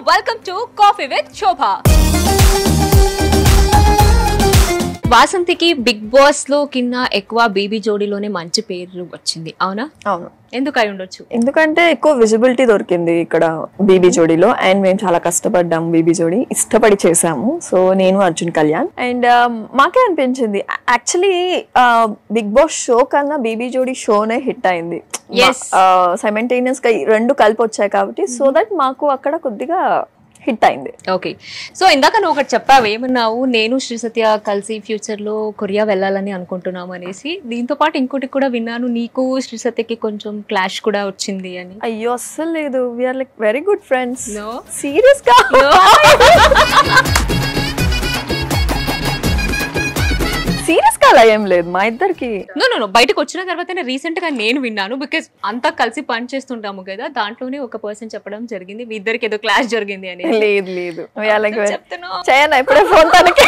welcome to Coffee with Shobha. వాసంతికి Bigg Boss లో కిన్నా ఎక్కువ బేబీ జోడీలోనే మంచి పేరు వచ్చింది అవునా? అవును. ఎందుకు అయి ఉండొచ్చు? ఎందుకంటే ఎక్కువ విజిబిలిటీ దొరికింది ఇక్కడ బీబీ జోడీలో అండ్ మేము చాలా కష్టపడ్డాము. బీబీ జోడీ ఇష్టపడి చేసాము. సో నేను అర్జున్ కళ్యాణ్ అండ్ మాకే అనిపించింది యాక్చువల్లీ బిగ్ బాస్ షో కన్నా బీబీ జోడీ షోనే హిట్ అయింది. సైమల్టేనియస్ గా రెండు కలిపి వచ్చాయి కాబట్టి సో దట్ మాకు అక్కడ కొద్దిగా హిట్ అయింది. ఓకే, సో ఇందాక నువ్వు ఒకటి చెప్పావు, ఏమన్నావు, నేను శ్రీ సత్య కలిసి ఫ్యూచర్ లో కొరియా వెళ్ళాలని అనుకుంటున్నాము అనేసి. దీంతో పాటు ఇంకోటి కూడా విన్నాను, నీకు శ్రీ సత్యకి కొంచెం క్లాష్ కూడా వచ్చింది అని. అయ్యో అస్సలు లేదు, we're like very good friends. Serious గా సీరియస్ గా అలా ఏం లేదు మా ఇద్దరికి. నో బయటకు వచ్చిన తర్వాతనే రీసెంట్ గా నేను విన్నాను, బికాస్ అంతా కలిసి పని చేస్తుంటాము కదా, దాంట్లోనే ఒక పర్సన్ చెప్పడం జరిగింది మీ ఇద్దరికి ఏదో క్లాష్ జరిగింది అని. లేదు లేదు చేయను ఎప్పుడే ఫోన్ తనకి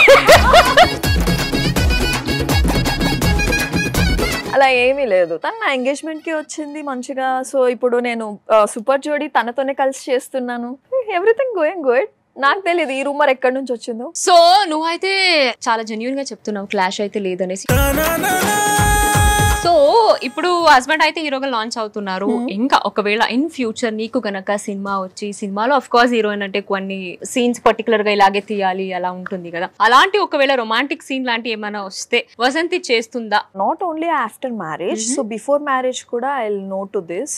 అలా ఏమీ లేదు. తను నా ఎంగేజ్మెంట్ కి వచ్చింది మంచిగా. సో ఇప్పుడు నేను సూపర్ జోడీ తనతోనే కలిసి చేస్తున్నాను. Everything going good. నాకు తెలియదు ఈ రూమర్ ఎక్కడి నుంచి వచ్చిందో. సో నువ్వైతే చాలా జెన్యూన్ గా చెప్తున్నావు క్లాష్ అయితే లేదనేసి. సో ఇప్పుడు హస్బెండ్ అయితే హీరోగా లాంచ్ అవుతున్నారు. ఇంకా ఒకవేళ ఇన్ ఫ్యూచర్ నీకు గనక సినిమా వచ్చి, సినిమాలో అఫ్ కోర్స్ హీరోయిన్ అంటే కొన్ని సీన్స్ పర్టికులర్ గా ఇలాగే తీయాలి అలా ఉంటుంది కదా, అలాంటి ఒకవేళ రొమాంటిక్ సీన్ లాంటి ఏమైనా వస్తే వసంతి చేస్తుందా? Not only after marriage, so before marriage కూడా I will no to this.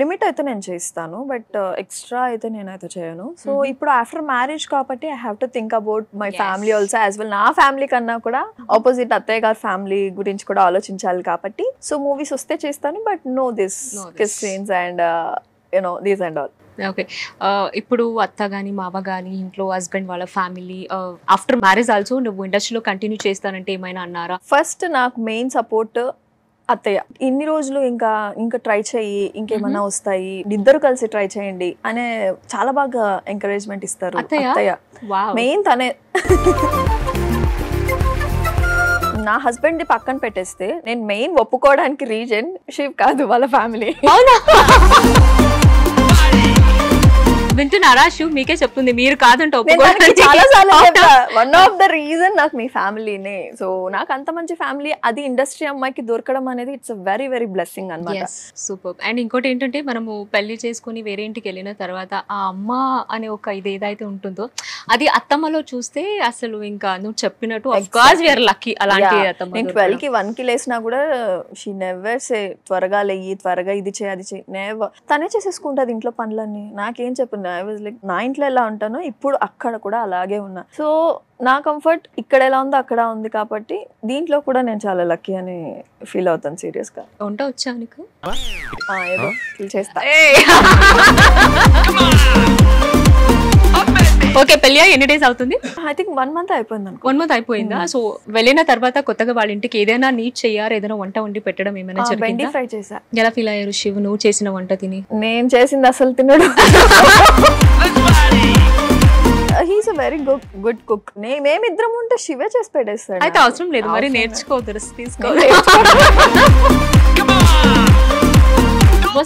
Limit అయితే నేను చేస్తాను, బట్ ఎక్స్ట్రా అయితే నేనైతే చేయను. సో ఇప్పుడు ఆఫ్టర్ మ్యారేజ్ కాబట్టి I have to think about my family also as well. నా ఫ్యామిలీ కన్నా కూడా ఆపోజిట్ అత్తయ్య గారి ఫ్యామిలీ గురించి కూడా ఆలోచించాలి కాబట్టి సో మూవీస్ వస్తే చేస్తాను, but no this kiss scenes and you know this and all. Okay, ఇప్పుడు అత్త గాని మావ గాని ఇంట్లో హస్బెండ్ వాళ్ళ ఫ్యామిలీ ఆఫ్టర్ మ్యారేజ్ ఆల్సో నువ్వు ఇండస్ట్రీలో కంటిన్యూ చేస్తానంటే ఏమైనా అన్నారా? ఫస్ట్ నాకు మెయిన్ సపోర్ట్ అత్తయ్య. ఇన్ని రోజులు ఇంకా ట్రై చెయ్యి, ఇంకేమైనా వస్తాయి, ఇద్దరు కలిసి ట్రై చేయండి అనే చాలా బాగా ఎంకరేజ్మెంట్ ఇస్తారు అత్తయ్య. మెయిన్ తనే. నా హస్బెండ్ ని పక్కన పెట్టేస్తే నేను మెయిన్ ఒప్పుకోవడానికి రీజన్ శివ్ కాదు, వాళ్ళ ఫ్యామిలీ. వింటున్నారా? శివ్ మీకే చెప్తుంది, మీరు కాదంటే వన్ ఆఫ్ ద రీజన్ నాకు మీ ఫ్యామిలీనే. సో నాకు అంత మంచి ఫ్యామిలీ, అది ఇండస్ట్రీ అమ్మాయికి దొరకడం అనేది ఇట్స్ వెరీ వెరీ బ్లెస్సింగ్ అన్నమాట. సూపర్. అండ్ ఇంకోటి ఏంటంటే మనము పెళ్లి చేసుకుని వేరే ఇంటికి వెళ్ళిన తర్వాత ఆ అమ్మ అనే ఒక ఇది ఏదైతే ఉంటుందో అది అత్తమ్మలో చూస్తే అసలు ఇంకా నువ్వు చెప్పినట్టు of course we are lucky. అలాంటి అత్తమ్మ. నేను 12 కి 1 కి లేసినా కూడా షీ నెవర్ సే త్వరగా లేయి, త్వరగా ఇది చేయి అది చేయి, నెవర్. తనే చేసేసుకుంటది ఇంట్లో పనులన్నీ. నాకేం చెప్పు, ఐ వాజ్ లైక్ నా ఇంట్లో ఎలా ఉంటానో ఇప్పుడు అక్కడ కూడా అలాగే ఉన్నా. సో నా కంఫర్ట్ ఇక్కడ ఎలా ఉందో అక్కడ ఉంది కాబట్టి దీంట్లో కూడా నేను చాలా లక్కీ అని ఫీల్ అవుతాను. సీరియస్ గా. వంట వచ్చా నీకు? ఏదో చేస్తా. ఓకే, పెళ్ళి ఎన్ని డేస్ అవుతుంది? ఐ థింక్ 1 month అయిపోయింది. 1 month అయిపోయిందా? సో వెళ్ళిన తర్వాత కొత్తగా వాళ్ళ ఇంటికి ఏదైనా నీట్ చెయ్యారు, ఏదైనా వంట వండి పెట్టడం ఏమైనా జరిగిందా? ఫ్రై చేసా. ఎలా ఫీల్ అయ్యారు శివ్ నువ్వు చేసిన వంట తిని? నేను చేసింది అసలు తినడు. He's a very good cook. మేమిద్దరం ఉంటే శివే చేసి పెట్టేస్తాడు. అయితే అవసరం లేదు మరి, నేర్చుకోవద్దు, తీసుకో.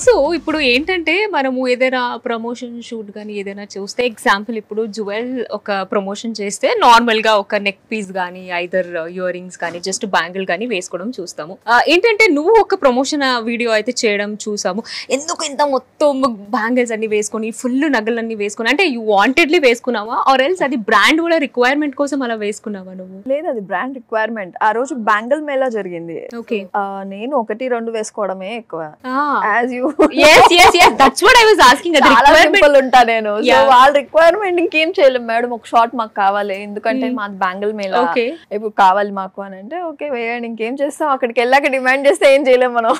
సో ఇప్పుడు ఏంటంటే మనము ఏదైనా ప్రమోషన్ షూట్ కానీ ఏదైనా చూస్తే, ఎగ్జాంపుల్ ఇప్పుడు జ్యువెల్ ఒక ప్రమోషన్ చేస్తే నార్మల్ గా ఒక నెక్ పీస్ కానీ ఐదర్ ఇయర్ రింగ్స్ కానీ జస్ట్ బ్యాంగిల్ కానీ వేసుకోవడం చూస్తాము. ఏంటంటే నువ్వు ఒక ప్రమోషన్ వీడియో అయితే చేయడం చూసాము. ఎందుకు ఇంత మొత్తం బ్యాంగిల్స్ అన్ని వేసుకొని ఫుల్ నగలన్నీ వేసుకొని, అంటే యూ వాంటెడ్లీ వేసుకున్నావా ఆర్ ఎల్స్ అది బ్రాండ్ కూడా రిక్వైర్మెంట్ కోసం అలా వేసుకున్నావా నువ్వు? లేదు, అది బ్రాండ్ రిక్వైర్మెంట్. ఆ రోజు బ్యాంగిల్ మేళా జరిగింది. ఓకే, నేను 1-2 వేసుకోవడమే ఎక్కువ. ఉంటా నేను. వాళ్ళ రిక్వైర్మెంట్ ఇంకేం చేయలేము మేడం, ఒక షార్ట్ మాకు కావాలి ఎందుకంటే మాది బ్యాంగిల్ మేళా ఇప్పుడు కావాలి మాకు అని అంటే ఓకే వేయండి, ఇంకేం చేస్తాం, అక్కడికి వెళ్ళాక డిమాండ్ చేస్తే ఏం చేయలేము మనం.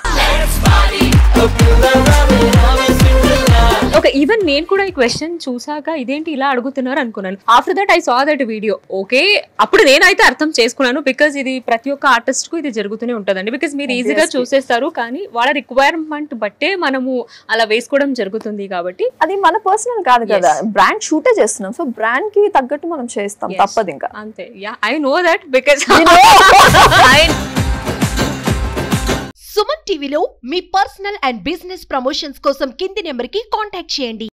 ఓకే, ఈవెన్ నేను కూడా ఈ క్వశ్చన్ చూసాక ఇదేంటి ఇలా అడుగుతున్నారు అనుకున్నాను. After that I saw that video. Okay, అప్పుడు నేనైతే అర్థం చేసుకున్నాను, బికాస్ ఇది ప్రతి ఒక్క ఆర్టిస్ట్ కు ఇది జరుగుతూనే ఉంటదండి. బికాస్ మీరు ఈజీగా చూసేస్తారు, కానీ వాళ్ళ రిక్వైర్మెంట్ బట్టే మనము అలా వేసుకోవడం జరుగుతుంది కాబట్టి అది మన పర్సనల్ కాదు కదా, బ్రాండ్ షూటే చేస్తున్నాం. సో బ్రాండ్ కి తగ్గట్టు మనం చేస్తాం, తప్పదు ఇంకా. అంతే. Yeah, I know that because Suman టీవీలో మీ పర్సనల్ అండ్ బిజినెస్ ప్రమోషన్స్ కోసం కింది నెంబర్ కి కాంటాక్ట్ చేయండి.